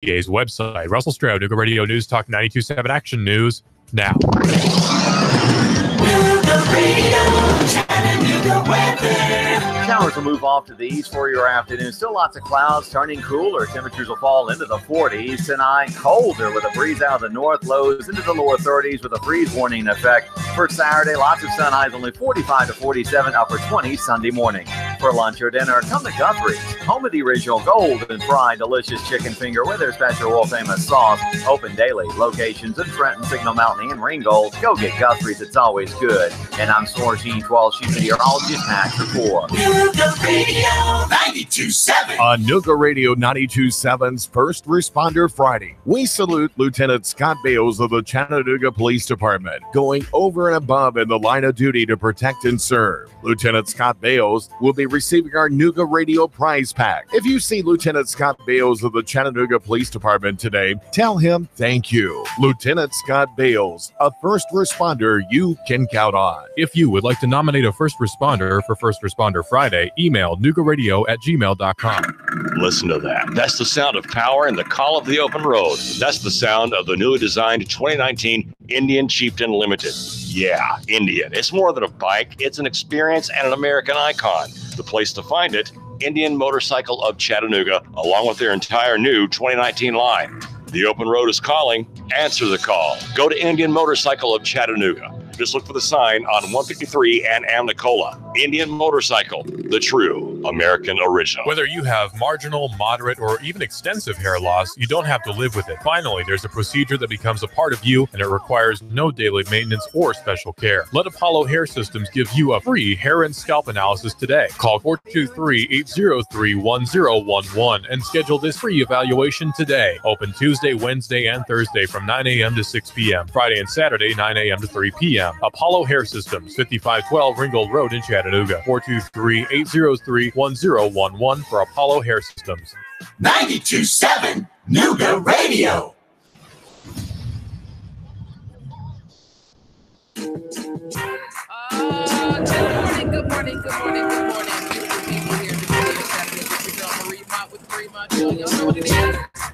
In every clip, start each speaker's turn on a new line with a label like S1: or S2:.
S1: KTA's website. Russell Stroud, Nuga Radio News Talk 92.7 Action News now.
S2: Showers will move off to the east for your afternoon. Still lots of clouds, turning cooler. Temperatures will fall into the 40s tonight. Colder with a breeze out of the north, lows into the lower 30s with a freeze warning in effect. For Saturday, lots of sun, highs only 45 to 47, upper 20 Sunday morning. For lunch or dinner, come to Guthrie's, home of the original golden fried delicious chicken finger with their special world famous sauce. Open daily. Locations in Trenton, Signal Mountain, and Ringgold. Go get Guthrie's. It's always good. And I'm Sorgene 12. She's the meteorologist, Master 4.
S3: Nuga Radio 92.7.
S4: On Nuga Radio 92.7's First Responder Friday, we salute Lieutenant Scott Bales of the Chattanooga Police Department, going over and above in the line of duty to protect and serve. Lieutenant Scott Bales will be receiving our Nuga Radio prize pack. If you see Lieutenant Scott Bales of the Chattanooga Police Department today, tell him thank you. Lieutenant Scott Bales, a first responder you can count on.
S1: If you would like to nominate a first responder for First Responder Friday, email nugaradio@gmail.com.
S5: Listen to that. That's the sound of power and the call of the open road. That's the sound of the newly designed 2019 Indian Chieftain Limited. Yeah, Indian. It's more than a bike. It's an experience and an American icon. The place to find it, Indian Motorcycle of Chattanooga, along with their entire new 2019 line. The open road is calling. Answer the call. Go to Indian Motorcycle of Chattanooga. Just look for the sign on 153 and Amnicola. Indian Motorcycle, the true American original.
S1: Whether you have marginal, moderate, or even extensive hair loss, you don't have to live with it. Finally, there's a procedure that becomes a part of you, and it requires no daily maintenance or special care. Let Apollo Hair Systems give you a free hair and scalp analysis today. Call 423-803-1011 and schedule this free evaluation today. Open Tuesday, Wednesday, and Thursday from 9 a.m. to 6 p.m. Friday and Saturday, 9 a.m. to 3 p.m. Apollo Hair Systems, 5512 Ringgold Road in Chattanooga. 423-803-1011 for Apollo Hair Systems.
S3: 92.7 Nuga Radio.
S6: Good morning. Beautiful people here in the city of Chattanooga. This is Marie Mott with Mott Show. Y'all know what it is.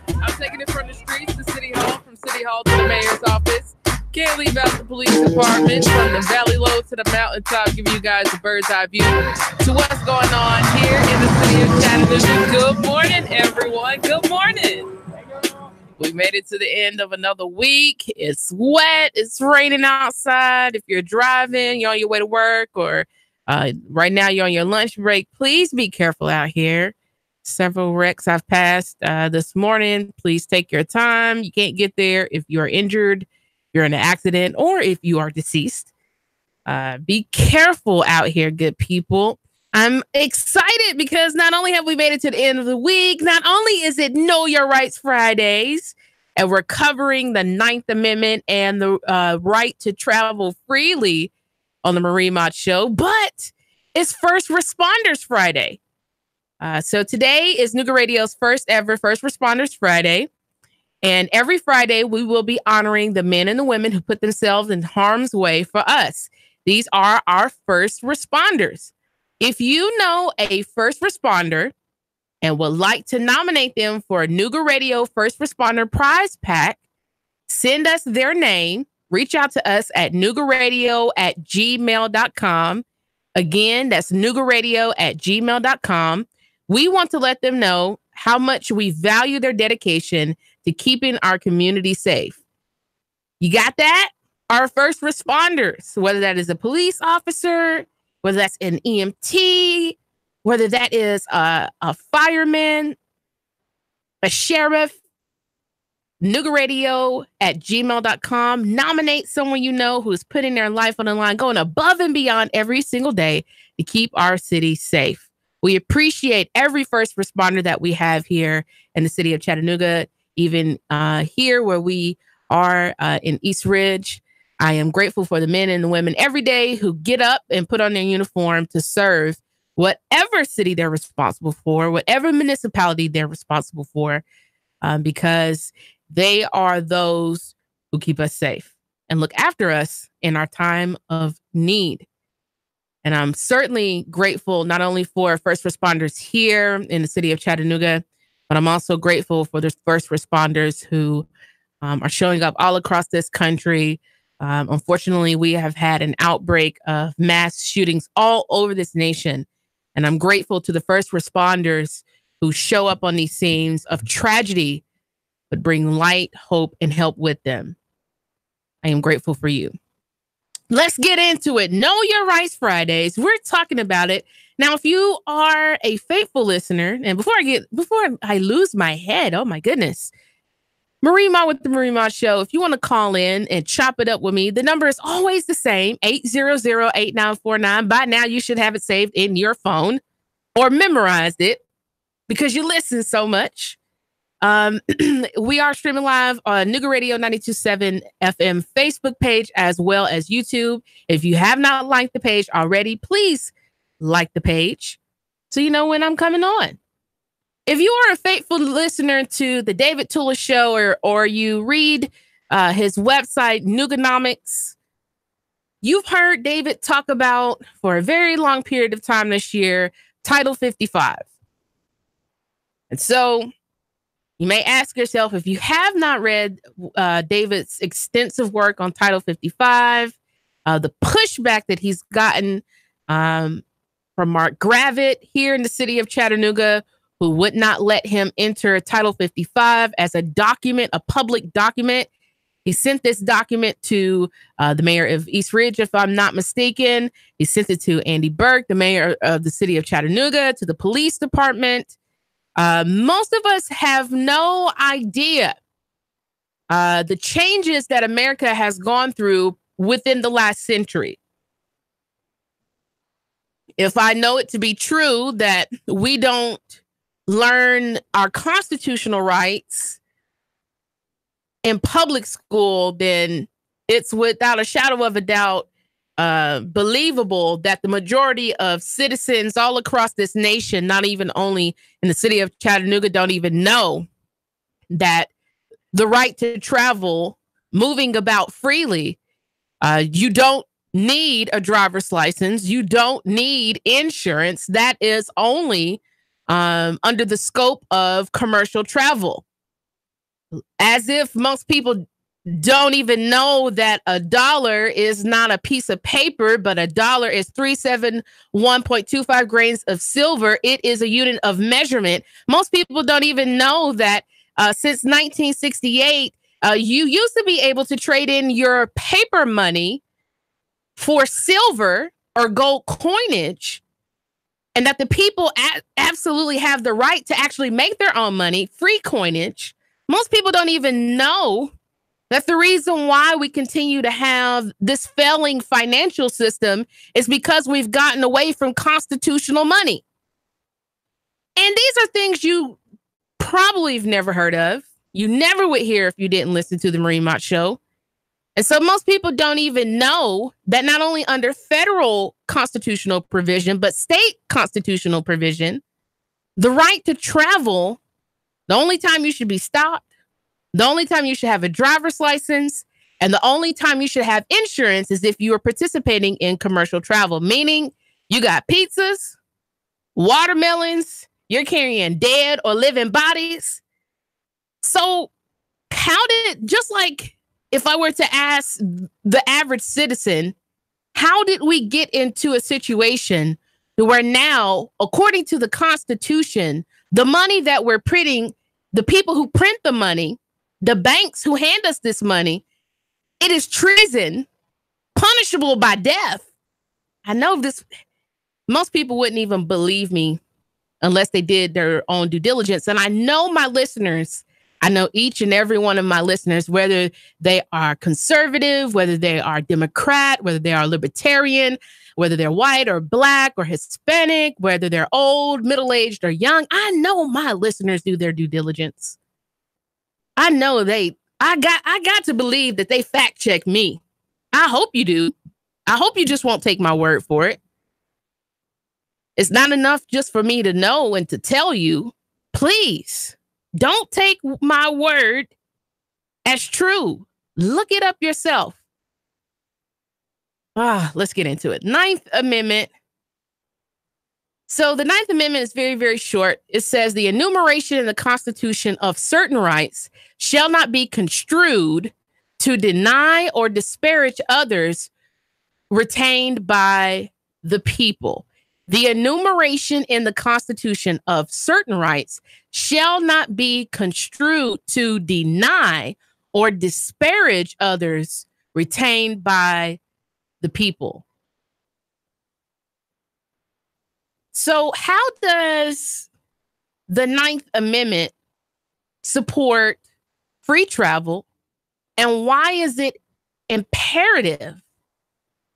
S6: I'm taking it from the streets to City Hall, from City Hall to the mayor's office. Can't leave out the police department, from the valley low to the mountaintop, giving you guys a bird's eye view to what's going on here in the city of Chattanooga. Good morning, everyone. Good morning. We made it to the end of another week. It's wet. It's raining outside. If you're driving, you're on your way to work, or right now you're on your lunch break, please be careful out here. Several wrecks I've passed this morning. Please take your time. You can't get there if you're injured, you're in an accident, or if you are deceased. Be careful out here, good people. I'm excited because not only have we made it to the end of the week, not only is it Know Your Rights Fridays, and we're covering the 9th Amendment and the right to travel freely on the Marie Mott Show, but it's First Responders Friday. So today is Nuga Radio's first ever First Responders Friday. And every Friday, we will be honoring the men and the women who put themselves in harm's way for us. These are our first responders. If you know a first responder and would like to nominate them for a Nuga Radio First Responder Prize Pack, send us their name. Reach out to us at nugaradio@gmail.com. Again, that's nugaradio@gmail.com. We want to let them know how much we value their dedication to keeping our community safe. You got that? Our first responders, whether that is a police officer, whether that's an EMT, whether that is a fireman, a sheriff, nugaradio@gmail.com. Nominate someone you know who is putting their life on the line, going above and beyond every single day to keep our city safe. We appreciate every first responder that we have here in the city of Chattanooga, even here where we are in East Ridge. I am grateful for the men and the women every day who get up and put on their uniform to serve whatever city they're responsible for, whatever municipality they're responsible for, because they are those who keep us safe and look after us in our time of need. And I'm certainly grateful not only for first responders here in the city of Chattanooga, but I'm also grateful for the first responders who are showing up all across this country. Unfortunately, we have had an outbreak of mass shootings all over this nation. And I'm grateful to the first responders who show up on these scenes of tragedy, but bring light, hope, and help with them. I am grateful for you. Let's get into it. Know Your Rights Fridays. We're talking about it. Now, if you are a faithful listener, and before I lose my head, oh my goodness, Marie Mott with the Marie Mott Show. If you want to call in and chop it up with me, the number is always the same, 800-8949. By now, you should have it saved in your phone or memorized it because you listen so much. We are streaming live on Nuga Radio 92.7 FM Facebook page as well as YouTube. If you have not liked the page already, please like the page so you know when I'm coming on. If you are a faithful listener to the David Tula Show or you read his website, Nuganomics, you've heard David talk about for a very long period of time this year, Title 55. And so you may ask yourself, if you have not read David's extensive work on Title 55, the pushback that he's gotten from Mark Gravitt here in the city of Chattanooga, who would not let him enter Title 55 as a document, a public document. He sent this document to the mayor of East Ridge, if I'm not mistaken. He sent it to Andy Burke, the mayor of the city of Chattanooga, to the police department. Most of us have no idea the changes that America has gone through within the last century. If I know it to be true that we don't learn our constitutional rights in public school, then it's without a shadow of a doubt believable that the majority of citizens all across this nation, not even only in the city of Chattanooga, don't even know that the right to travel, moving about freely, you don't need a driver's license. You don't need insurance. That is only under the scope of commercial travel. As if most people don't even know that a dollar is not a piece of paper, but a dollar is 371.25 grains of silver. It is a unit of measurement. Most people don't even know that since 1968, you used to be able to trade in your paper money for silver or gold coinage, and that the people absolutely have the right to actually make their own money, free coinage. Most people don't even know that the reason why we continue to have this failing financial system is because we've gotten away from constitutional money. And these are things you probably have never heard of. You never would hear if you didn't listen to the Marie Mott Show. And so most people don't even know that not only under federal constitutional provision, but state constitutional provision, the right to travel, the only time you should be stopped, the only time you should have a driver's license, and the only time you should have insurance is if you are participating in commercial travel, meaning you got pizzas, watermelons, you're carrying dead or living bodies. So how did, just like if I were to ask the average citizen, how did we get into a situation where now, according to the Constitution, the money that we're printing, the people who print the money, the banks who hand us this money, it is treason, punishable by death. I know this, most people wouldn't even believe me unless they did their own due diligence. And I know my listeners, I know each and every one of my listeners, whether they are conservative, whether they are Democrat, whether they are libertarian, whether they're white or black or Hispanic, whether they're old, middle-aged or young. I know my listeners do their due diligence. I know I got to believe that they fact check me. I hope you do. I hope you just won't take my word for it. It's not enough just for me to know and to tell you. Please don't take my word as true. Look it up yourself. Let's get into it. Ninth Amendment. So the Ninth Amendment is very, very short. It says the enumeration in the Constitution of certain rights shall not be construed to deny or disparage others retained by the people. The enumeration in the Constitution of certain rights shall not be construed to deny or disparage others retained by the people. So how does the Ninth Amendment support free travel, and why is it imperative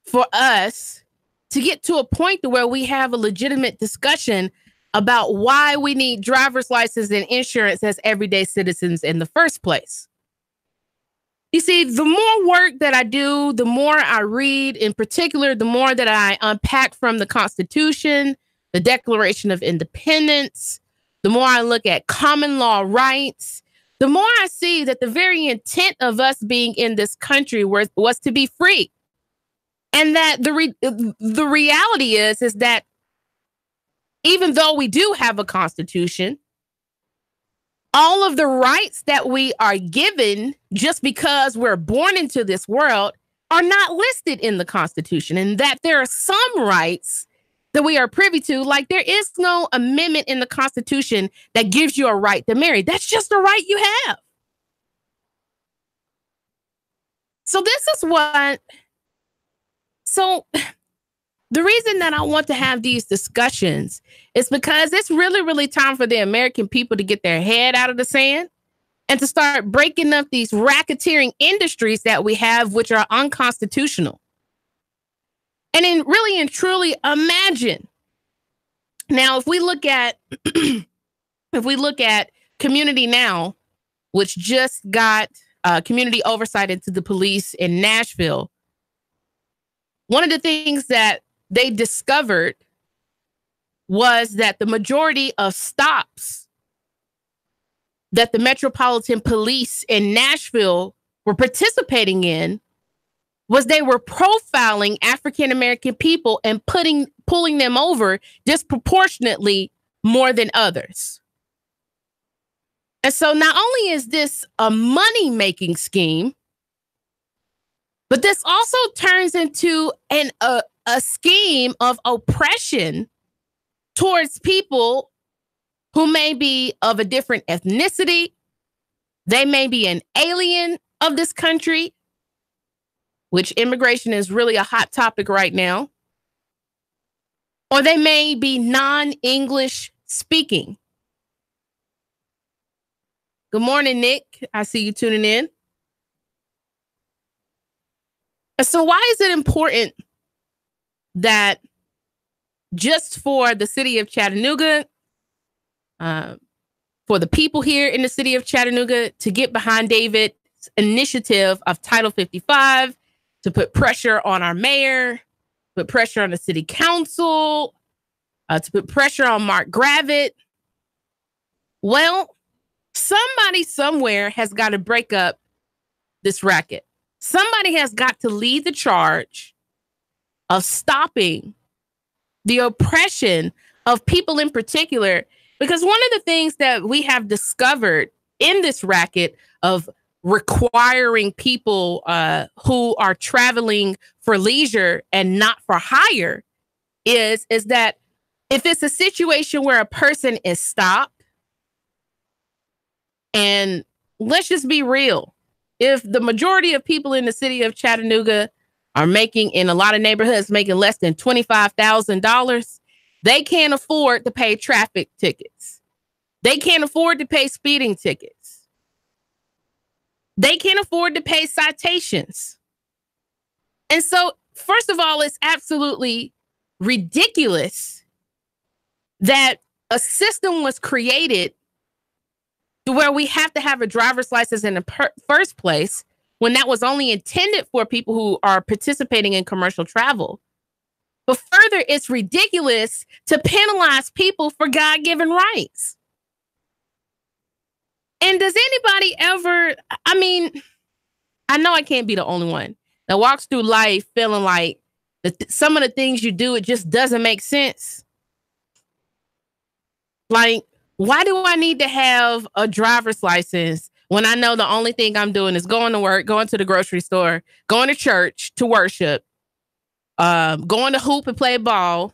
S6: for us to get to a point to where we have a legitimate discussion about why we need driver's license and insurance as everyday citizens in the first place? You see, the more work that I do, the more I read, in particular, the more that I unpack from the Constitution, the Declaration of Independence, the more I look at common law rights, the more I see that the very intent of us being in this country was to be free. And that the reality is that even though we do have a constitution, all of the rights that we are given just because we're born into this world are not listed in the Constitution, and that there are some rights that we are privy to, like there is no amendment in the Constitution that gives you a right to marry. That's just a right you have. So the reason that I want to have these discussions is because it's really, really time for the American people to get their head out of the sand and to start breaking up these racketeering industries that we have, which are unconstitutional. And then really and truly imagine. Now, if we look at Community Now, which just got community oversight into the police in Nashville, one of the things that they discovered was that the majority of stops that the Metropolitan Police in Nashville were participating in was they were profiling African-American people and pulling them over disproportionately more than others. And so not only is this a money-making scheme, but this also turns into a scheme of oppression towards people who may be of a different ethnicity. They may be an alien of this country, which immigration is really a hot topic right now. Or they may be non-English speaking. Good morning, Nick. I see you tuning in. So why is it important that just for the city of Chattanooga, for the people here in the city of Chattanooga to get behind David's initiative of Title 55, to put pressure on our mayor, put pressure on the city council, to put pressure on Mark Gravitt? Well, somebody somewhere has got to break up this racket. Somebody has got to lead the charge of stopping the oppression of people in particular, because one of the things that we have discovered in this racket of requiring people who are traveling for leisure and not for hire is that if it's a situation where a person is stopped, and let's just be real, if the majority of people in the city of Chattanooga are making, in a lot of neighborhoods, making less than $25,000, they can't afford to pay traffic tickets. They can't afford to pay speeding tickets. They can't afford to pay citations. And so, first of all, it's absolutely ridiculous that a system was created to where we have to have a driver's license in the first place, when that was only intended for people who are participating in commercial travel. But further, it's ridiculous to penalize people for God-given rights. And does anybody ever, I know I can't be the only one that walks through life feeling like some of the things you do, it just doesn't make sense. Like, why do I need to have a driver's license when I know the only thing I'm doing is going to work, going to the grocery store, going to church to worship, going to hoop and play ball,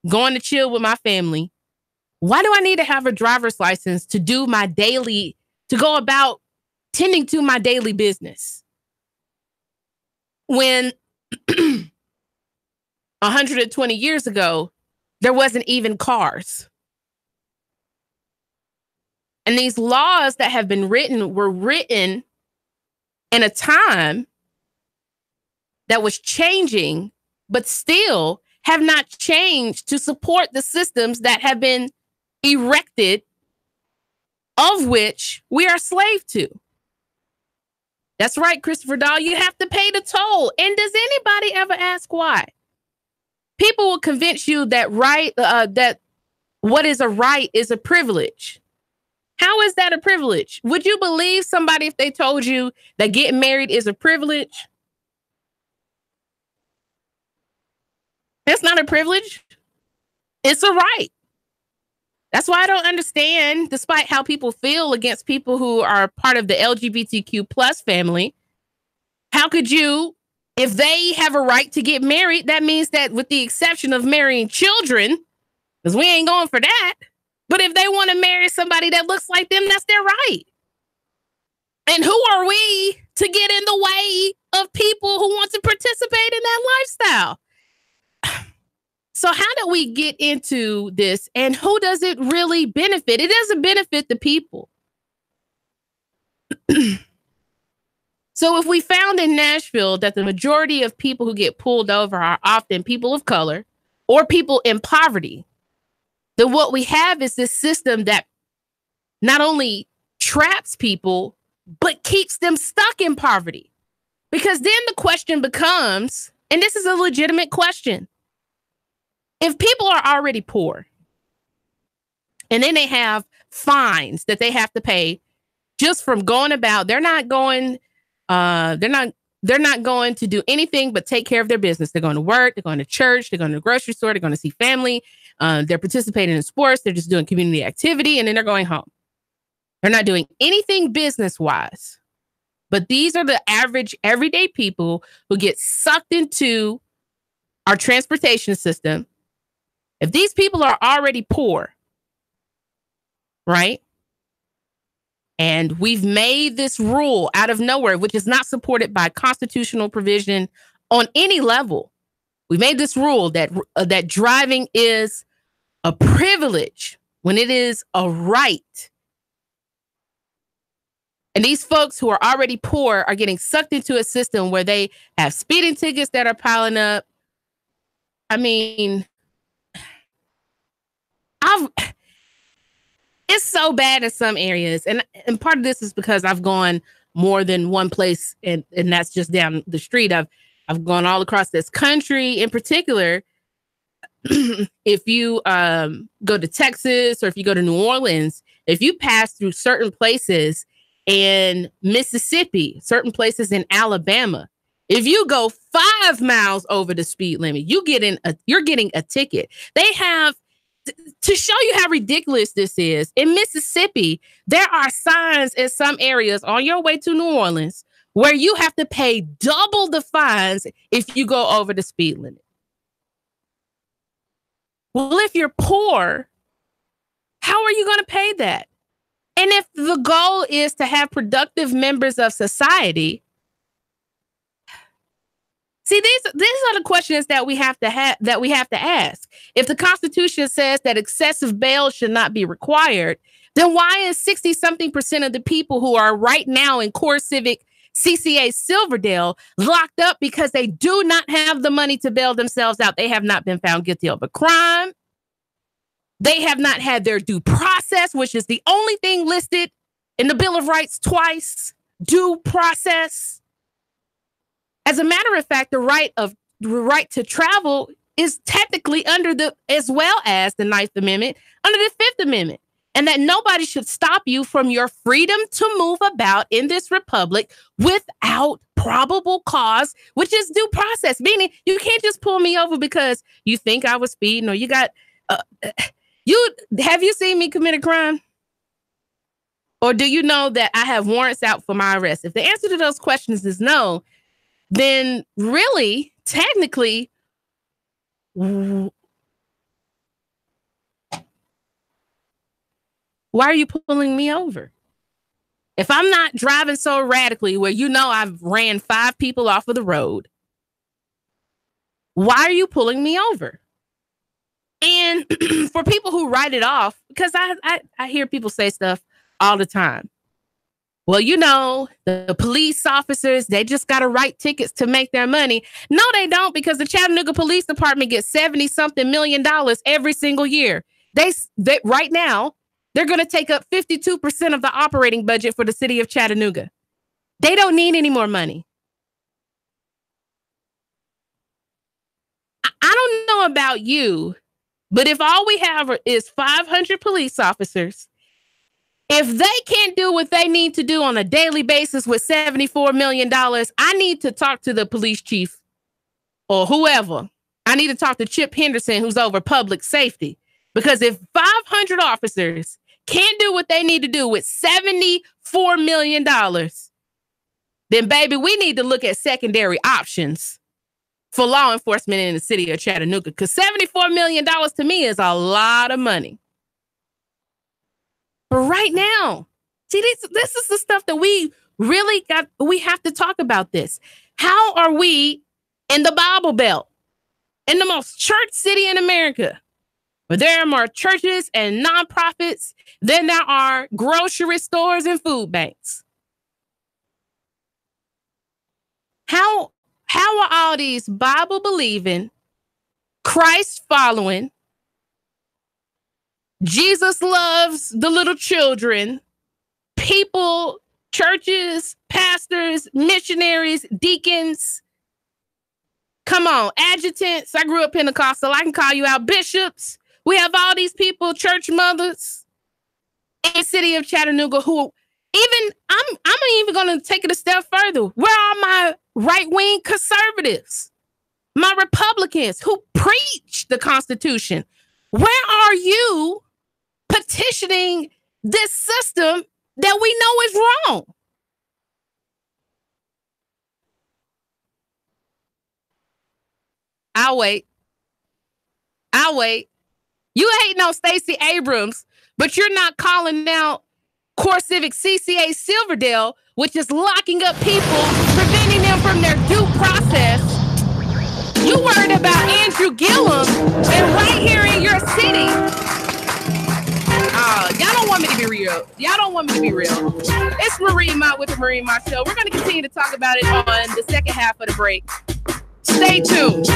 S6: going to chill with my family? Why do I need to have a driver's license to do my daily, to go about tending to my daily business? When 120 years ago, there wasn't even cars. And these laws that have been written were written in a time that was changing, but still have not changed to support the systems that have been erected, of which we are slave to. That's right, Christopher Dahl, you have to pay the toll. And does anybody ever ask why? People will convince you that that what is a right is a privilege. How is that a privilege? Would you believe somebody if they told you that getting married is a privilege? That's not a privilege. It's a right. That's why I don't understand, despite how people feel against people who are part of the LGBTQ plus family, how could you, if they have a right to get married, that means that with the exception of marrying children, because we ain't going for that, but if they want to marry somebody that looks like them, that's their right. And who are we to get in the way of people who want to participate in that lifestyle? So how do we get into this, and who does it really benefit? It doesn't benefit the people. So if we found in Nashville that the majority of people who get pulled over are often people of color or people in poverty, then what we have is this system that not only traps people, but keeps them stuck in poverty. Because then the question becomes, and this is a legitimate question, if people are already poor and then they have fines that they have to pay just from going about, they're not going to do anything but take care of their business. They're going to work, they're going to church, they're going to the grocery store, they're going to see family, they're participating in sports, they're just doing community activity, and then they're going home. They're not doing anything business-wise. But these are the average everyday people who get sucked into our transportation system. If these people are already poor, right? And we've made this rule out of nowhere, which is not supported by constitutional provision on any level. We made this rule that driving is a privilege when it is a right. And these folks who are already poor are getting sucked into a system where they have speeding tickets that are piling up. I mean, it's so bad in some areas. And part of this is because I've gone more than one place, and that's just down the street. I've gone all across this country. In particular, if you go to Texas or if you go to New Orleans, if you pass through certain places in Mississippi, certain places in Alabama, if you go 5 miles over the speed limit, you're getting a ticket. They have, to show you how ridiculous this is, in Mississippi, there are signs in some areas on your way to New Orleans where you have to pay double the fines if you go over the speed limit. Well, if you're poor, how are you going to pay that? And if the goal is to have productive members of society, see, these are the questions that we have to ask. If the Constitution says that excessive bail should not be required, then why is 60-something% of the people who are right now in Core Civic CCA Silverdale locked up because they do not have the money to bail themselves out? They have not been found guilty of a crime. They have not had their due process, which is the only thing listed in the Bill of Rights twice, due process. As a matter of fact, the right to travel is technically as well as the 9th Amendment, under the 5th Amendment, and that nobody should stop you from your freedom to move about in this republic without probable cause, which is due process, meaning you can't just pull me over because you think I was speeding or you got, Have you seen me commit a crime? Or do you know that I have warrants out for my arrest? If the answer to those questions is no, then really, technically, why are you pulling me over? If I'm not driving so radically where I've ran 5 people off of the road, why are you pulling me over? And for people who write it off, because I hear people say stuff all the time. Well, the police officers, they just got to write tickets to make their money. No, they don't, because the Chattanooga Police Department gets $70-something million every single year. They right now, they're going to take up 52% of the operating budget for the city of Chattanooga. They don't need any more money. I don't know about you, but if all we have is 500 police officers, if they can't do what they need to do on a daily basis with $74 million, I need to talk to the police chief or whoever. I need to talk to Chip Henderson, who's over public safety. Because if 500 officers can't do what they need to do with $74 million, then, baby, we need to look at secondary options for law enforcement in the city of Chattanooga. Because $74 million to me is a lot of money. But right now, see, this is the stuff that we really we have to talk about this. How are we in the Bible Belt, in the most church city in America, where there are more churches and nonprofits than there are grocery stores and food banks? How are all these Bible-believing, Christ-following, Jesus loves the little children, people, churches, pastors, missionaries, deacons, come on, adjutants. I grew up Pentecostal. I can call you out, bishops. We have all these people, church mothers in the city of Chattanooga who I'm even going to take it a step further. Where are my right-wing conservatives? My Republicans who preach the Constitution? Where are you petitioning this system that we know is wrong? I'll wait. You hating on Stacey Abrams, but you're not calling out Core Civic CCA Silverdale, which is locking up people, preventing them from their due process. You worried about Andrew Gillum and right here in your city. Y'all don't want me to be real. It's Marie Mott with the Marie Mott Show. We're going to continue to talk about it on the second half of the break. Stay tuned.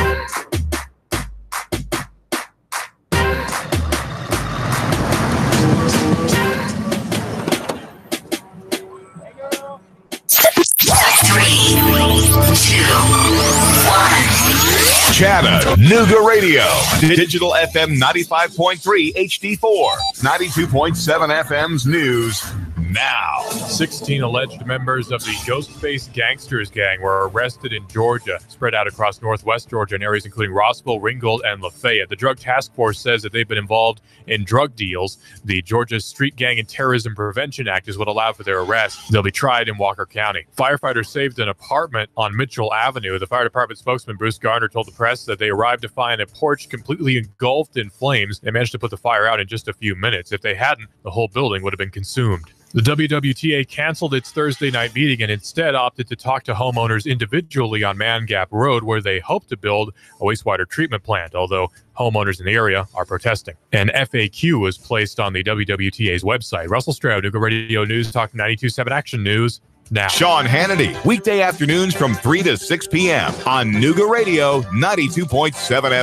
S4: Chattanooga Radio, Digital FM 95.3 HD4, 92.7 FM's news now.
S1: 16 alleged members of the Ghostface Gangsters gang were arrested in Georgia, spread out across northwest Georgia in areas including Rossville, Ringgold, and Lafayette. The Drug Task Force says that they've been involved in drug deals. The Georgia Street Gang and Terrorism Prevention Act is what allowed for their arrest. They'll be tried in Walker County. Firefighters saved an apartment on Mitchell Avenue. The fire department spokesman Bruce Garner told the press that they arrived to find a porch completely engulfed in flames. They managed to put the fire out in just a few minutes. If they hadn't, the whole building would have been consumed. The WWTA canceled its Thursday night meeting and instead opted to talk to homeowners individually on Man Gap Road, where they hope to build a wastewater treatment plant, although homeowners in the area are protesting. An FAQ was placed on the WWTA's website. Russell Stroud, Nooga Radio News Talk 92.7 Action News now.
S4: Sean Hannity, weekday afternoons from 3 to 6 p.m. on Nooga Radio 92.7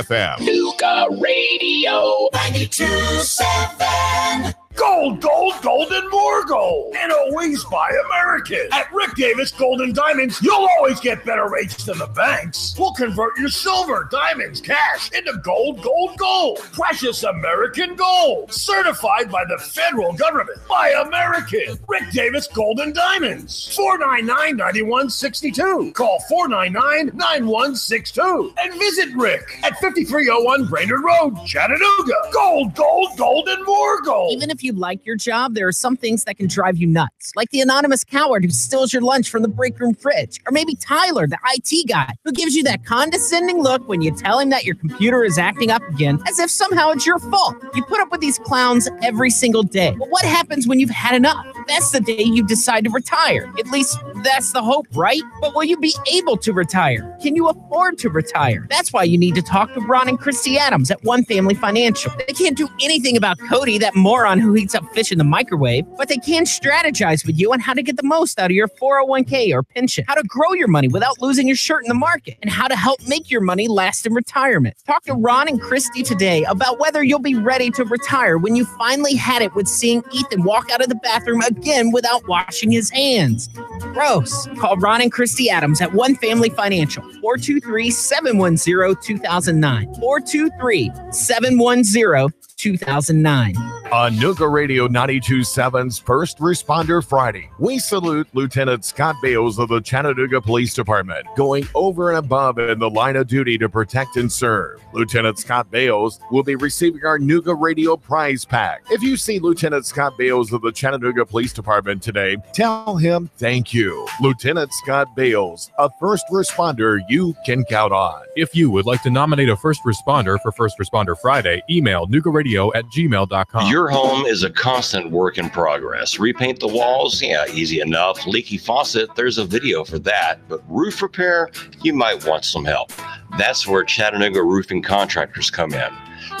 S4: FM.
S3: Nooga Radio 92.7.
S7: Gold, gold, gold, and more gold. And always buy American. At Rick Davis Gold and Diamonds, you'll always get better rates than the banks. We'll convert your silver, diamonds, cash into gold, gold, gold. Precious American gold. Certified by the federal government. Buy American. Rick Davis Gold and Diamonds. 499-9162. Call 499-9162. And visit Rick at 5301 Brainerd Road, Chattanooga. Gold, gold, gold, and more gold.
S8: Even if you like your job, there are some things that can drive you nuts, like the anonymous coward who steals your lunch from the break room fridge, or maybe Tyler, the IT guy, who gives you that condescending look when you tell him that your computer is acting up again, as if somehow it's your fault. You put up with these clowns every single day. But what happens when you've had enough? That's the day you decide to retire. At least that's the hope, right? But will you be able to retire? Can you afford to retire? That's why you need to talk to Ron and Christy Adams at One Family Financial. They can't do anything about Cody, that moron who heats up fish in the microwave, but they can strategize with you on how to get the most out of your 401k or pension, how to grow your money without losing your shirt in the market, and how to help make your money last in retirement. Talk to Ron and Christy today about whether you'll be ready to retire when you finally had it with seeing Ethan walk out of the bathroom again without washing his hands. Gross. Call Ron and Christy Adams at One Family Financial, 423-710-2009, 423-710-2009.
S4: On Nuga Radio 92.7's First Responder Friday, we salute Lieutenant Scott Bales of the Chattanooga Police Department, going over and above in the line of duty to protect and serve. Lieutenant Scott Bales will be receiving our Nuga Radio prize pack. If you see Lieutenant Scott Bales of the Chattanooga Police Department today, tell him thank you. Lieutenant Scott Bales, a first responder you can count on.
S1: If you would like to nominate a first responder for First Responder Friday, email nugaradio@gmail.com.
S5: Your home is a constant work in progress. Repaint the walls? Yeah, easy enough. Leaky faucet? There's a video for that. But roof repair? You might want some help. That's where Chattanooga Roofing Contractors come in.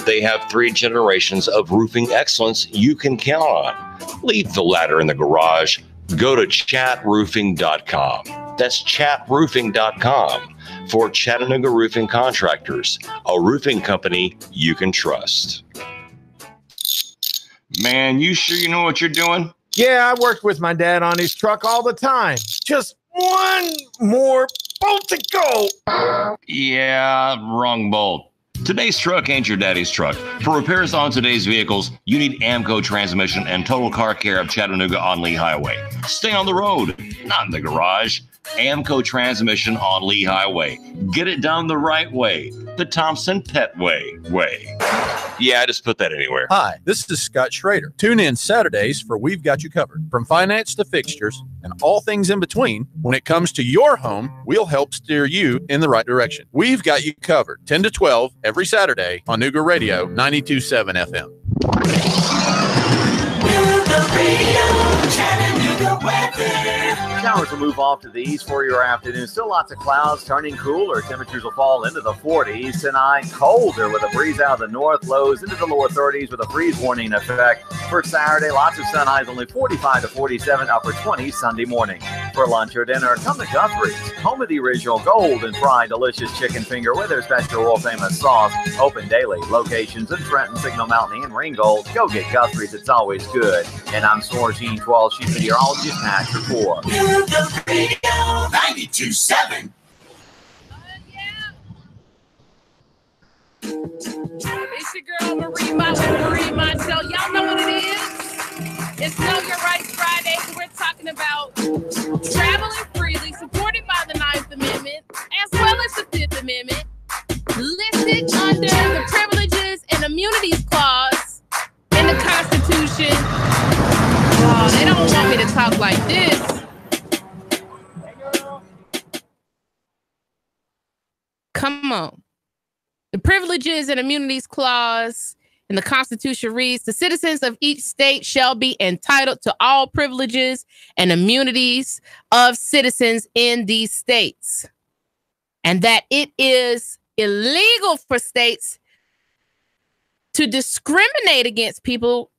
S5: They have 3 generations of roofing excellence you can count on. Leave the ladder in the garage. Go to chatroofing.com. That's chatroofing.com for Chattanooga Roofing Contractors, a roofing company you can trust. Man, you sure you know what you're doing?
S9: Yeah, I worked with my dad on his truck all the time. Just one more bolt to go.
S5: Yeah, wrong bolt. Today's truck ain't your daddy's truck. For repairs on today's vehicles, you need Amco Transmission and Total Car Care of Chattanooga on Lee Highway. Stay on the road, not in the garage. Amco Transmission on Lee Highway. Get it done the right way. The Thompson Pet way. Yeah, I just put that anywhere.
S10: Hi, this is Scott Schrader. Tune in Saturdays for We've Got You Covered. From finance to fixtures and all things in between, when it comes to your home, we'll help steer you in the right direction. We've Got You Covered, 10 to 12 every Saturday on Nuga Radio 92.7 FM.
S3: Nuga Radio, Chattanooga weather.
S2: Showers will move off to the east for your afternoon. Still lots of clouds, turning cooler. Temperatures will fall into the 40s tonight. Colder with a breeze out of the north. Lows into the lower 30s with a freeze warning in effect. For Saturday, lots of sun, highs only 45 to 47, upper 20s Sunday morning. For lunch or dinner, come to Guthrie's, home of the original golden fried delicious chicken finger with their special world famous sauce. Open daily. Locations in Trenton, Signal Mountain, and Ringgold. Go get Guthrie's. It's always good. And I'm Storm Gene 12, Chief Meteorologist, Pastor 4.
S3: Nuga Radio 92.7.
S6: It's your girl Marie Mott with Marie Mott Show. Y'all know what it is. It's Know Your Rights Friday. We're talking about traveling freely, supported by the 9th Amendment, as well as the 5th Amendment, listed under the Privileges and Immunities Clause in the Constitution. Oh, they don't want me to talk like this. Come on. The Privileges and Immunities Clause in the Constitution reads, the citizens of each state shall be entitled to all privileges and immunities of citizens in these states. And that it is illegal for states to discriminate against people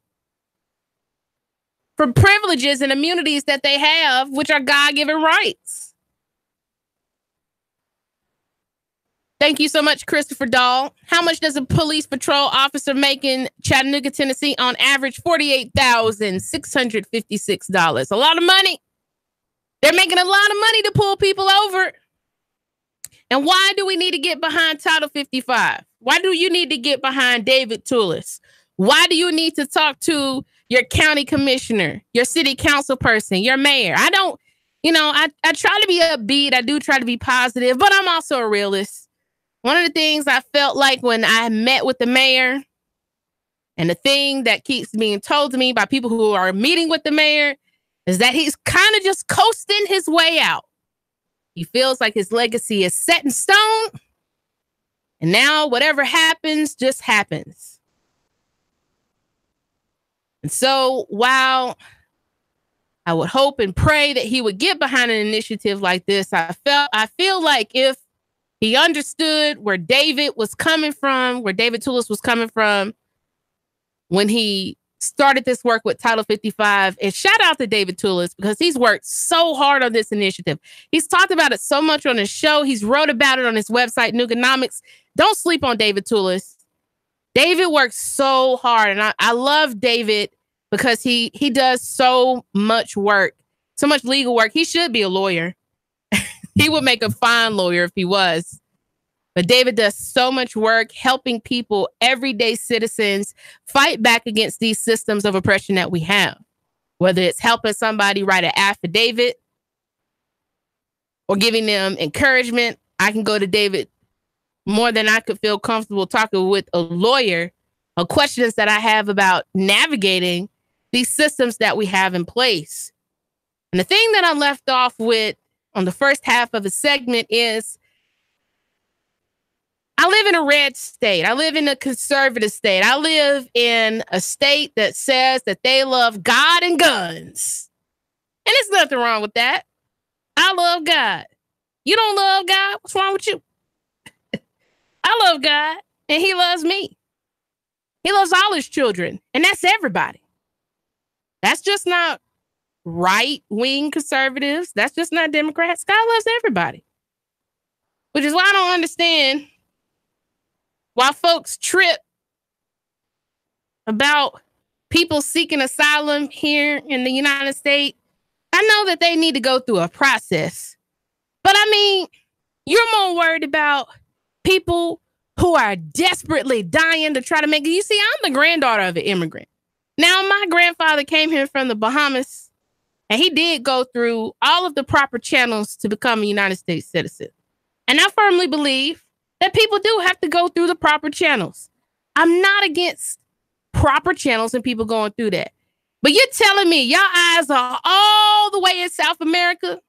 S6: for privileges and immunities that they have, which are God-given rights. Thank you so much, Christopher Dahl. How much does a police patrol officer make in Chattanooga, Tennessee? On average, $48,656. A lot of money. They're making a lot of money to pull people over. And why do we need to get behind Title 55? Why do you need to get behind David Toulis? Why do you need to talk to your county commissioner, your city council person, your mayor? I try to be upbeat. I do try to be positive, but I'm also a realist. One of the things I felt like when I met with the mayor, and the thing that keeps being told to me by people who are meeting with the mayor, is that he's kind of just coasting his way out. He feels like his legacy is set in stone. And now whatever happens, just happens. And so while I would hope and pray that he would get behind an initiative like this, I feel like if he understood where David was coming from, where David Toulis was coming from when he started this work with Title 55. And shout out to David Toulis because he's worked so hard on this initiative. He's talked about it so much on his show. He's wrote about it on his website, Nuganomics. Don't sleep on David Toulis. David works so hard. And I love David because he does so much work, so much legal work. He should be a lawyer. He would make a fine lawyer if he was. But David does so much work helping people, everyday citizens, fight back against these systems of oppression that we have. Whether it's helping somebody write an affidavit or giving them encouragement. I can go to David more than I could feel comfortable talking with a lawyer of questions that I have about navigating these systems that we have in place. And the thing that I left off with on the first half of the segment is I live in a red state. I live in a conservative state. I live in a state that says that they love God and guns. And there's nothing wrong with that. I love God. You don't love God? What's wrong with you? I love God and he loves me. He loves all his children. And that's everybody. That's just not right-wing conservatives. That's just not Democrats. God loves everybody. Which is why I don't understand why folks trip about people seeking asylum here in the United States. I know that they need to go through a process. But I mean, you're more worried about people who are desperately dying to try to make it. You see, I'm the granddaughter of an immigrant. Now, my grandfather came here from the Bahamas, and he did go through all of the proper channels to become a United States citizen. And I firmly believe that people do have to go through the proper channels. I'm not against proper channels and people going through that. But you're telling me your eyes are all the way in South America?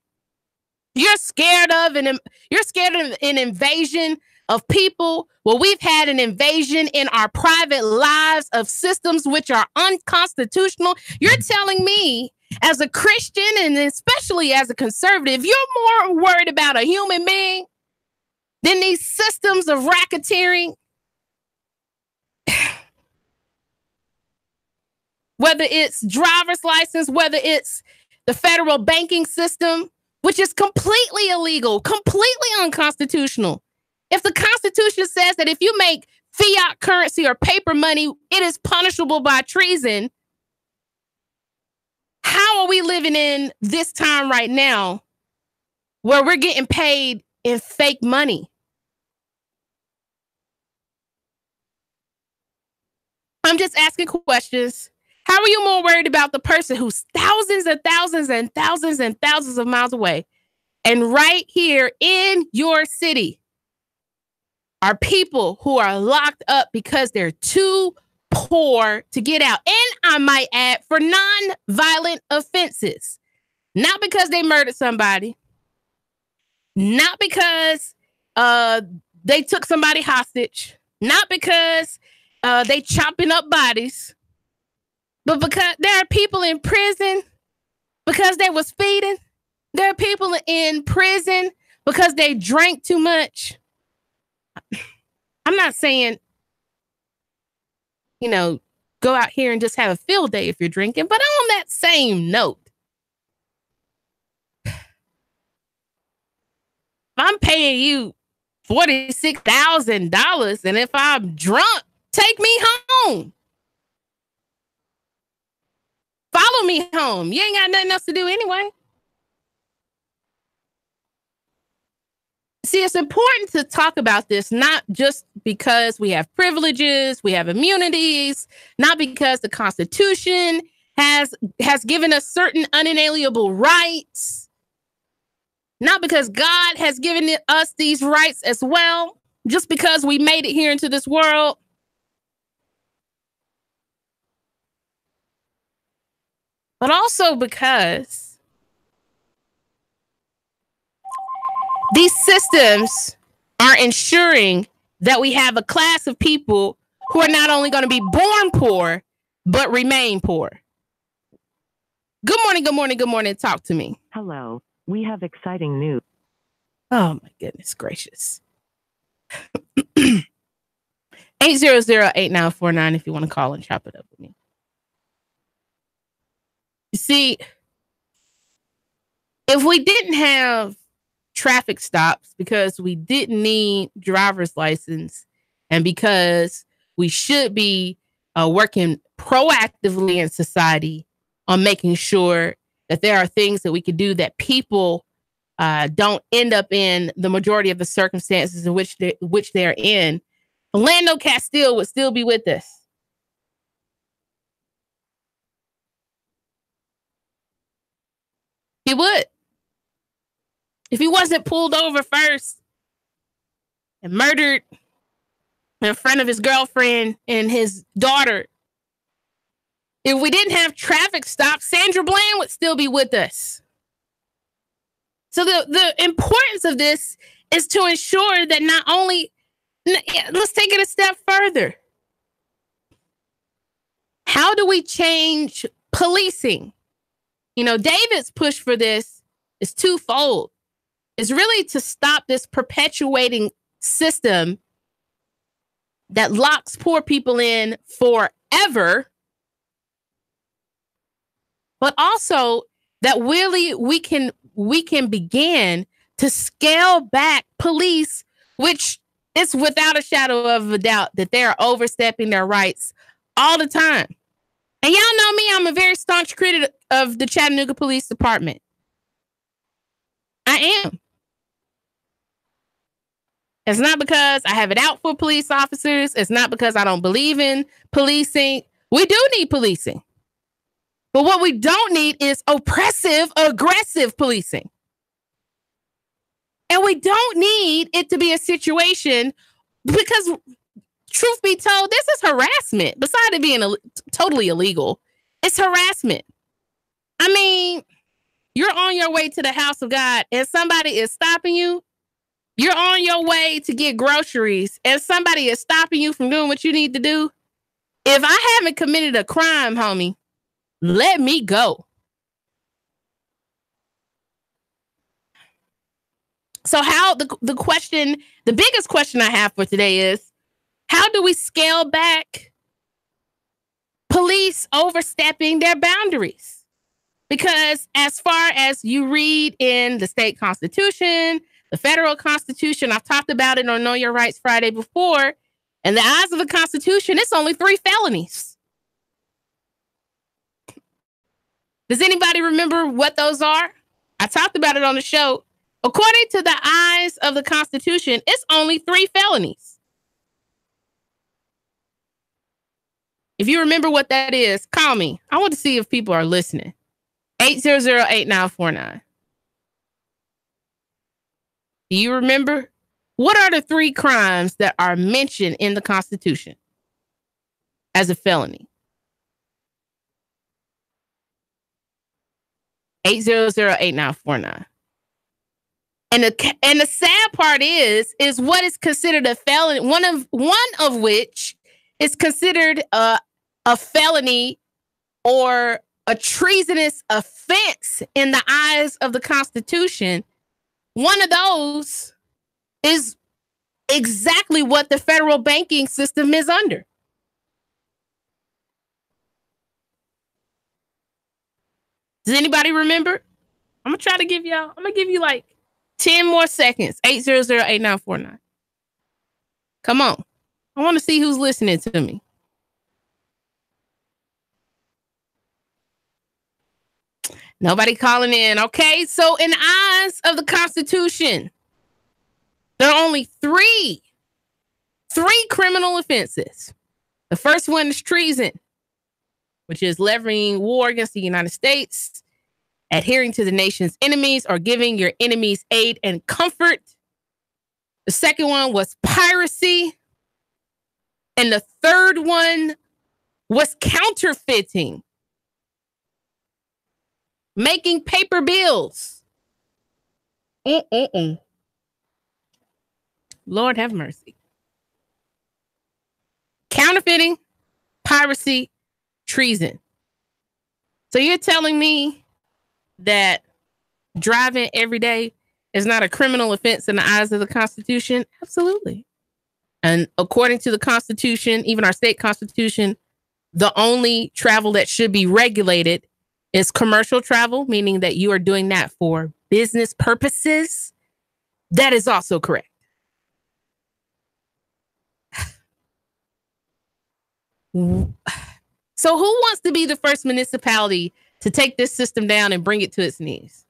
S6: You're scared of an invasion of people? Well, we've had an invasion in our private lives of systems which are unconstitutional. You're telling me as a Christian and especially as a conservative, you're more worried about a human being than these systems of racketeering? Whether it's driver's license, whether it's the federal banking system, which is completely illegal, completely unconstitutional. If the Constitution says that if you make fiat currency or paper money, it is punishable by treason, how are we living in this time right now where we're getting paid in fake money? I'm just asking questions. How are you more worried about the person who's thousands and thousands and thousands and thousands of miles away and right here in your city are people who are locked up because they're too poor to get out? And I might add, for non-violent offenses. Not because they murdered somebody. Not because they took somebody hostage. Not because they chopping up bodies. But because there are people in prison because they were speeding. There are people in prison because they drank too much. I'm not saying, go out here and just have a field day if you're drinking. But on that same note, if I'm paying you $46,000. And if I'm drunk, take me home. Follow me home. You ain't got nothing else to do anyway. See, it's important to talk about this, not just because we have privileges, we have immunities, not because the Constitution has given us certain unalienable rights, not because God has given us these rights as well, just because we made it here into this world. But also because these systems are ensuring that we have a class of people who are not only going to be born poor, but remain poor. Good morning, good morning, good morning. Talk to me.
S11: Hello. We have exciting news.
S6: Oh, my goodness gracious. 800-8949 if you want to call and chop it up with me. You see, if we didn't have traffic stops because we didn't need driver's license and because we should be working proactively in society on making sure that there are things that we can do that people don't end up in the majority of the circumstances in which they're in, Orlando Castile would still be with us. He would. If he wasn't pulled over first and murdered in front of his girlfriend and his daughter, if we didn't have traffic stops, Sandra Bland would still be with us. So the importance of this is to ensure that not only, let's take it a step further. How do we change policing? You know, David's push for this is twofold. It's really to stop this perpetuating system that locks poor people in forever, but also that really we can begin to scale back police, which is without a shadow of a doubt that they are overstepping their rights all the time. And y'all know me, I'm a very staunch critic of the Chattanooga Police Department. I am. It's not because I have it out for police officers. It's not because I don't believe in policing. We do need policing. But what we don't need is oppressive, aggressive policing. And we don't need it to be a situation because, truth be told, this is harassment. Besides it being totally illegal, it's harassment. I mean, you're on your way to the house of God and somebody is stopping you. You're on your way to get groceries and somebody is stopping you from doing what you need to do. If I haven't committed a crime, homie, let me go. So how the biggest question I have for today is, how do we scale back police overstepping their boundaries? Because as far as you read in the state constitution, the federal constitution, I've talked about it on Know Your Rights Friday before, in the eyes of the Constitution, it's only 3 felonies. Does anybody remember what those are? I talked about it on the show. According to the eyes of the Constitution, it's only 3 felonies. If you remember what that is, call me. I want to see if people are listening. 800-8949. Do you remember? What are the 3 crimes that are mentioned in the Constitution as a felony? 800-8949. And the sad part is what is considered a felony, one of which is considered a felony or a treasonous offense in the eyes of the Constitution. One of those is exactly what the federal banking system is under. Does anybody remember? I'm going to give you like 10 more seconds. 800-8949. Come on. I want to see who's listening to me. Nobody calling in. Okay, so in the eyes of the Constitution, there are only three criminal offenses. The first one is treason, which is levying war against the United States, adhering to the nation's enemies, or giving your enemies aid and comfort. The second one was piracy. And the third one was counterfeiting, making paper bills. Lord have mercy. Counterfeiting, piracy, treason. So you're telling me that driving every day is not a criminal offense in the eyes of the Constitution? Absolutely. And according to the Constitution, even our state constitution, the only travel that should be regulated is commercial travel, meaning that you are doing that for business purposes. That is also correct. So who wants to be the first municipality to take this system down and bring it to its knees?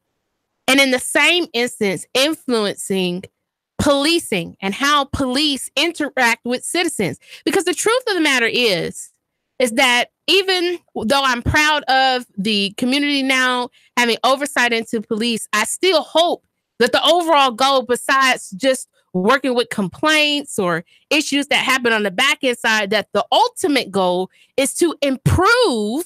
S6: And in the same instance, influencing policing and how police interact with citizens. Because the truth of the matter is that even though I'm proud of the community now having oversight into police, I still hope that the overall goal, besides just working with complaints or issues that happen on the back end side, that the ultimate goal is to improve,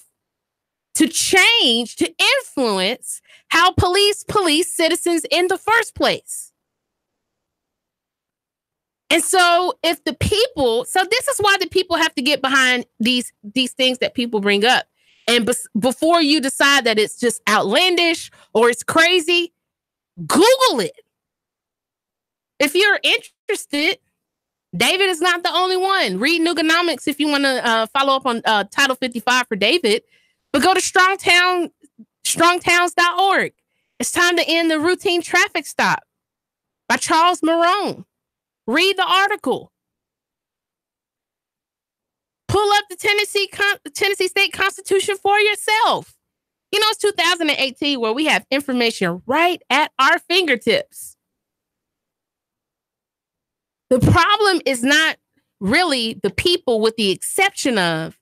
S6: to change, to influence how police citizens in the first place. And so if the people, so this is why the people have to get behind these things that people bring up. And before you decide that it's just outlandish or it's crazy, Google it. If you're interested, David is not the only one. Read Nuganomics if you want to follow up on Title 55 for David. But go to strongtowns.org. It's time to end the routine traffic stop by Charles Marone. Read the article. Pull up the Tennessee State Constitution for yourself. You know, it's 2018 where we have information right at our fingertips. The problem is not really the people, with the exception of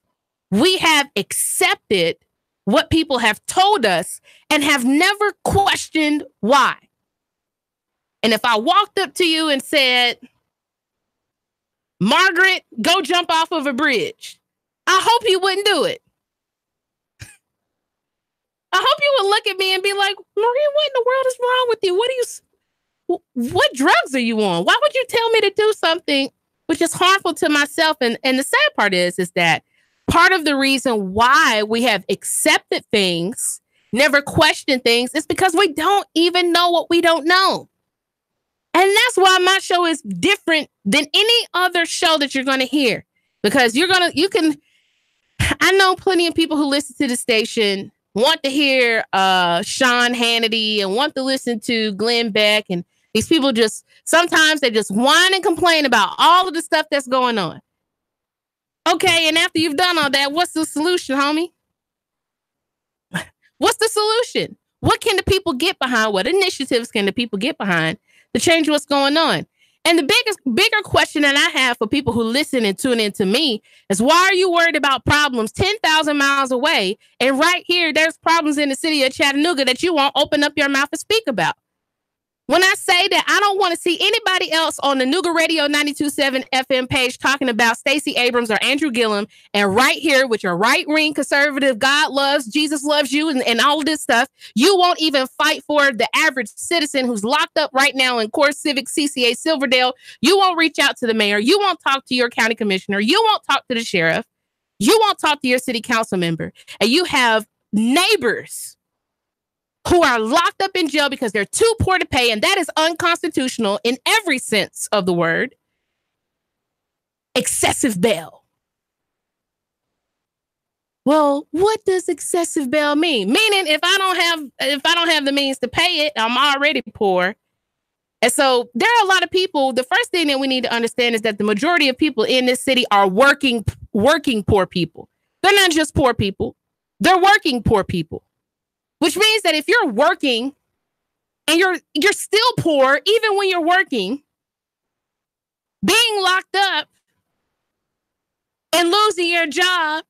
S6: we have accepted what people have told us and have never questioned why. And if I walked up to you and said, Margaret, go jump off of a bridge, I hope you wouldn't do it. I hope you would look at me and be like, Maria, what in the world is wrong with you? What drugs are you on? Why would you tell me to do something which is harmful to myself? And the sad part is that part of the reason why we have accepted things, never questioned things, is because we don't even know what we don't know. And that's why my show is different than any other show that you're going to hear. Because I know plenty of people who listen to the station want to hear Sean Hannity and want to listen to Glenn Beck. And these people sometimes they just whine and complain about all of the stuff that's going on. Okay, and after you've done all that, what's the solution, homie? What's the solution? What can the people get behind? What initiatives can the people get behind to change what's going on? And the bigger question that I have for people who listen and tune in to me is, why are you worried about problems 10,000 miles away? And right here, there's problems in the city of Chattanooga that you won't open up your mouth and speak about. When I say that I don't want to see anybody else on the Nooga Radio 92.7 FM page talking about Stacey Abrams or Andrew Gillum, and right here with your right-wing conservative, God loves, Jesus loves you, and all of this stuff, you won't even fight for the average citizen who's locked up right now in Core Civic CCA Silverdale. You won't reach out to the mayor. You won't talk to your county commissioner. You won't talk to the sheriff. You won't talk to your city council member. And you have neighbors who are locked up in jail because they're too poor to pay, and that is unconstitutional in every sense of the word. Excessive bail. Well, what does excessive bail mean? Meaning, if I don't have the means to pay it, I'm already poor. And so there are a lot of people. The first thing that we need to understand is that the majority of people in this city are working poor people. They're not just poor people. They're working poor people, which means that if you're working and you're still poor, even when you're working, being locked up and losing your job,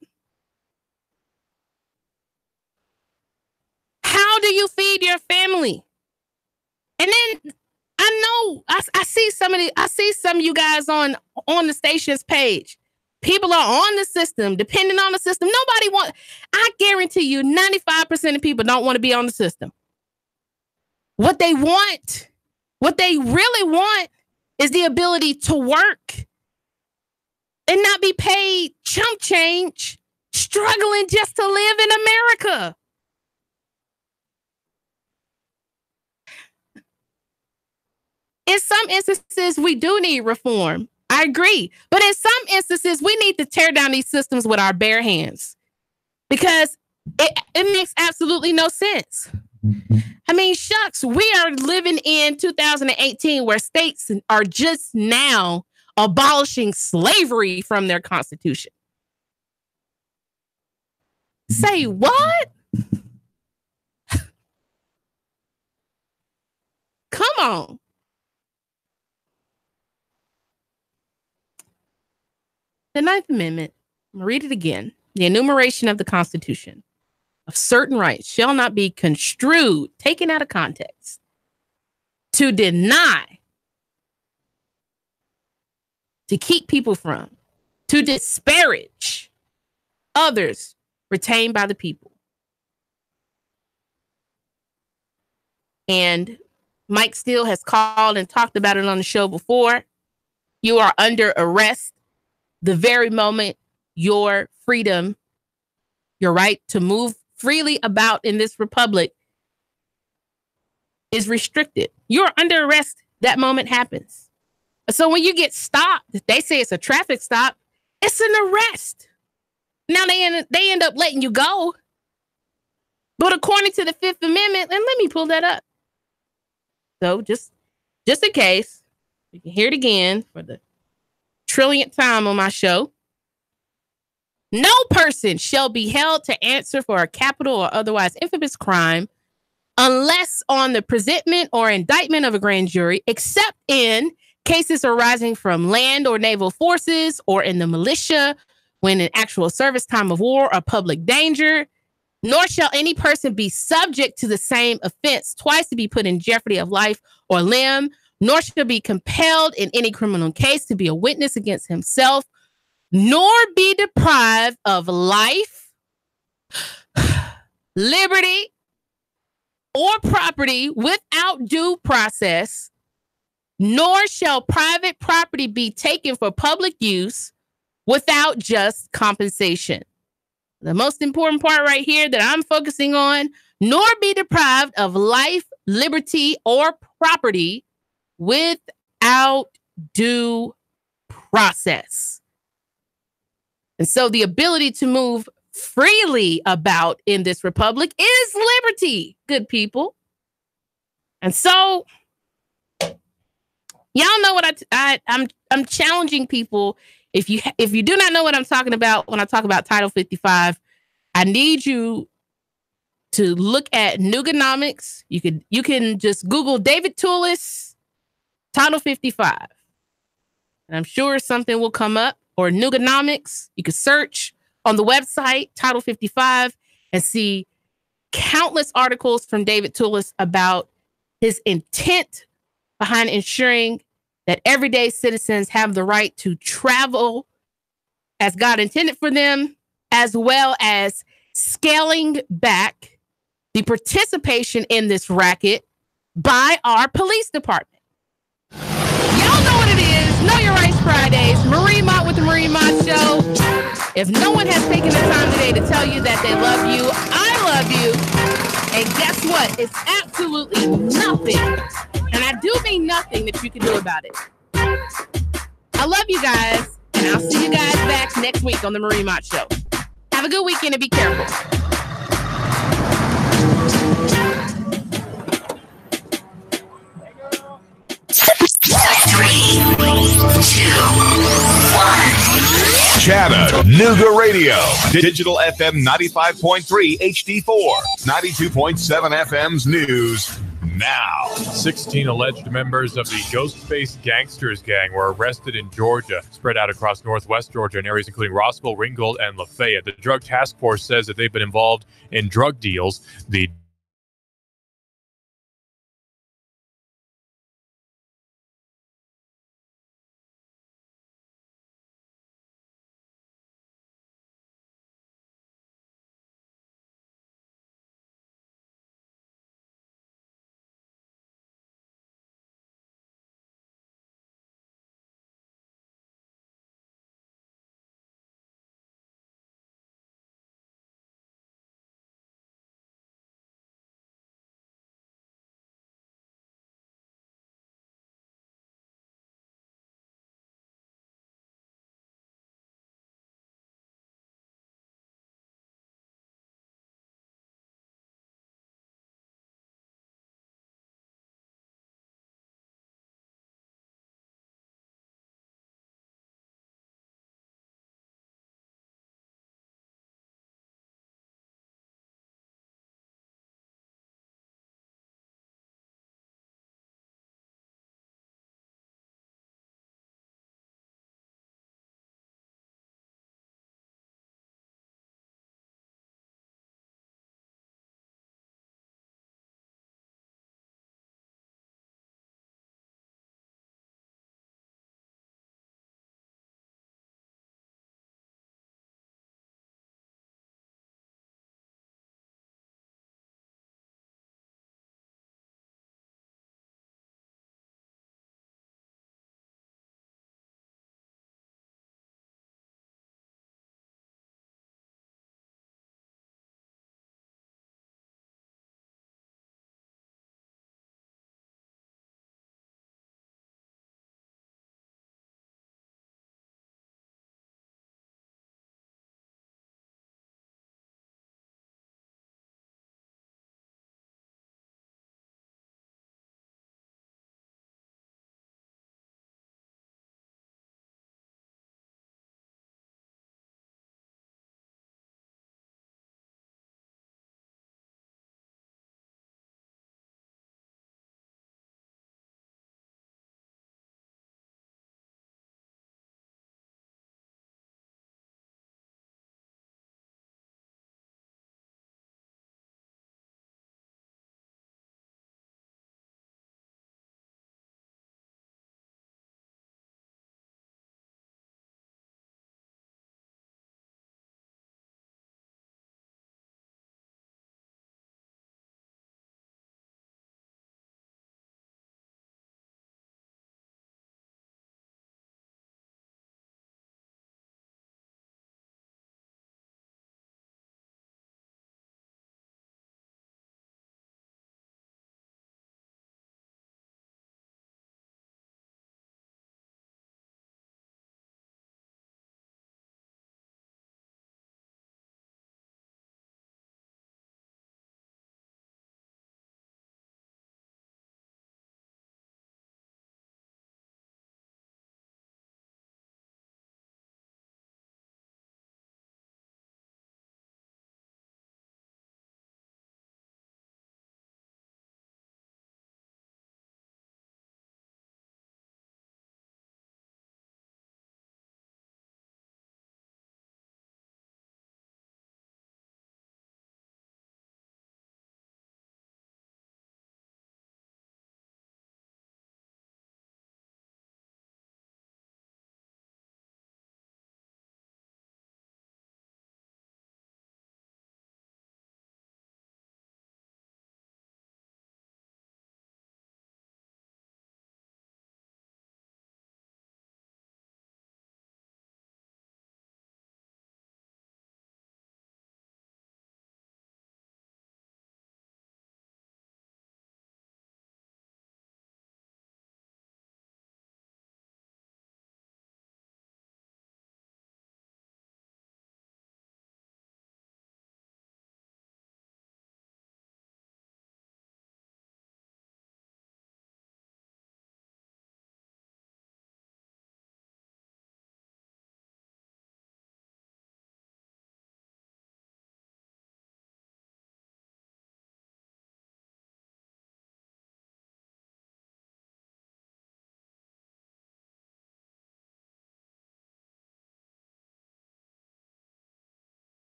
S6: how do you feed your family? And then I know I see some of you guys on the station's page. People are on the system, depending on the system. I guarantee you 95% of people don't want to be on the system. What they really want is the ability to work and not be paid chump change, struggling just to live in America. In some instances, we do need reform. I agree. But in some instances, we need to tear down these systems with our bare hands because it makes absolutely no sense. I mean, shucks, we are living in 2018 where states are just now abolishing slavery from their constitution. Say what? Come on. The Ninth Amendment, I'm going to read it again. The enumeration of the Constitution of certain rights shall not be construed, taken out of context, to deny, to keep people from, to disparage others retained by the people. And Mike Steele has called and talked about it on the show before. You are under arrest the very moment your freedom, your right to move freely about in this republic is restricted. You're under arrest. That moment happens. So when you get stopped, they say it's a traffic stop. It's an arrest. Now they end up letting you go. But according to the Fifth Amendment, and let me pull that up. So just in case, you can hear it again for the trillionth time on my show. No person shall be held to answer for a capital or otherwise infamous crime unless on the presentment or indictment of a grand jury, except in cases arising from land or naval forces or in the militia when in actual service, time of war, or public danger. Nor shall any person be subject to the same offense twice to be put in jeopardy of life or limb, nor shall be compelled in any criminal case to be a witness against himself, nor be deprived of life, liberty, or property without due process, nor shall private property be taken for public use without just compensation. The most important part right here that I'm focusing on, nor be deprived of life, liberty, or property without due process. And so the ability to move freely about in this republic is liberty, good people. And so y'all know what I'm challenging people. If you do not know what I'm talking about when I talk about Title 55, I need you to look at Nuganomics. You can just Google David Toulis, Title 55. And I'm sure something will come up. Or Nuganomics. You can search on the website, Title 55, and see countless articles from David Toulis about his intent behind ensuring that everyday citizens have the right to travel as God intended for them, as well as scaling back the participation in this racket by our police department. Y'all know what it is. Know Your Rights Fridays. Marie Mott with the Marie Mott Show. If no one has taken the time today to tell you that they love you, I love you. And guess what? It's absolutely nothing. And I do mean nothing that you can do about it. I love you guys. And I'll see you guys back next week on the Marie Mott Show. Have a good weekend and be careful.
S4: Chattanooga Radio. Digital FM 95.3 HD4. 92.7 FM's news now.
S1: 16 alleged members of the Ghostface Gangsters gang were arrested in Georgia, spread out across northwest Georgia in areas including Rossville, Ringgold, and Lafayette. The Drug Task Force says that they've been involved in drug deals. The